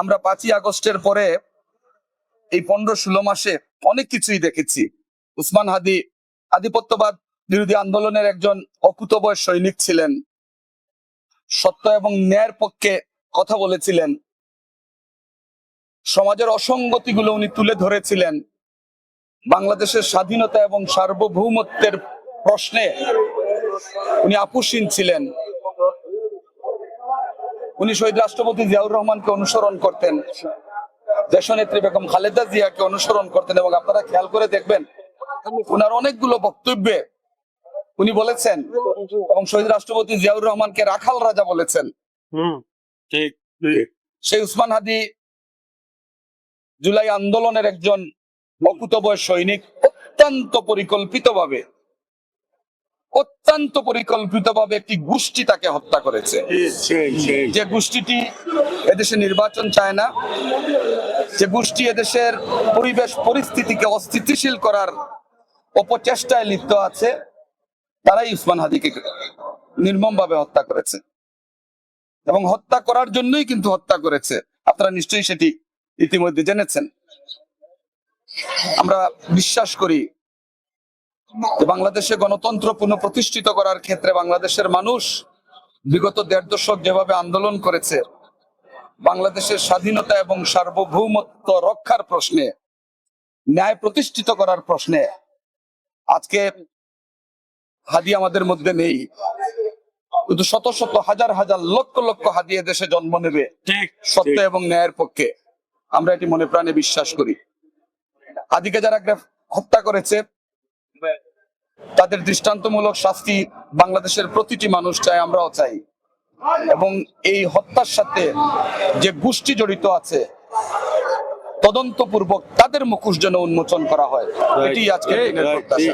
আমরা 5ই আগস্টের পরে এই 15-16 মাসে অনেক কিছুই দেখেছি। উসমান হাদি আধিপত্যবাদ বিরোধী আন্দোলনের একজন অকুতোভয় সৈনিক ছিলেন, সত্য এবং ন্যায়ের পক্ষে কথা বলেছিলেন, সমাজের অসঙ্গতিগুলো উনি তুলে ধরেছিলেন, বাংলাদেশের স্বাধীনতা এবং সার্বভৌমত্বের প্রশ্নে উনি আপোষহীন ছিলেন। উনি শহীদ রাষ্ট্রপতি জিয়াউর রহমানকে অনুসরণ করতেন, দেশনেত্রী বেগম খালেদা জিয়াকে অনুসরণ করতেন, এবং আপনারা খেয়াল করে দেখবেন উনার অনেকগুলো বক্তব্যে উনি বলেছেন এবং শহীদ রাষ্ট্রপতি জিয়াউর রহমানকে রাখাল রাজা বলেছেন। ঠিক। সেই উসমান হাদি জুলাই আন্দোলনের একজন অকুতোভয় সৈনিক, অত্যন্ত পরিকল্পিতভাবে একটি গোষ্ঠী তাকে হত্যা করেছে, যে গোষ্ঠীটি এদেশে নির্বাচন চায় না, যে গোষ্ঠী এদেশের পরিবেশ পরিস্থিতিকে অস্থিতিশীল করার অপচেষ্টায় লিপ্ত আছে, তারাই উসমান হাদিকে নির্মমভাবে হত্যা করেছে এবং হত্যা করার জন্যই কিন্তু হত্যা করেছে। আপনারা নিশ্চয়ই সেটি ইতিমধ্যে জেনেছেন। আমরা বিশ্বাস করি বাংলাদেশে গণতন্ত্র পুনঃপ্রতিষ্ঠিত করার ক্ষেত্রে বাংলাদেশের মানুষ বিগত 1.5 দশক যেভাবে আন্দোলন করেছে, বাংলাদেশের স্বাধীনতা এবং সার্বভৌমত্ব রক্ষার প্রশ্নে, ন্যায় প্রতিষ্ঠিত করার প্রশ্নে, আজকে হাদি আমাদের মধ্যে নেই, কিন্তু শত শত হাজার হাজার লক্ষ লক্ষ হাদি দেশে জন্ম নেবে সত্য এবং ন্যায়ের পক্ষে। আমরা এটি মনে প্রাণে বিশ্বাস করি। হাদিকে যারা হত্যা করেছে তাদের দৃষ্টান্তমূলক শাস্তি বাংলাদেশের প্রতিটি মানুষ চায়, আমরাও চাই, এবং এই হত্যার সাথে যে গোষ্ঠী জড়িত আছে তদন্তপূর্বক তাদের মুখোশ যেন উন্মোচন করা হয়, এটি আজকে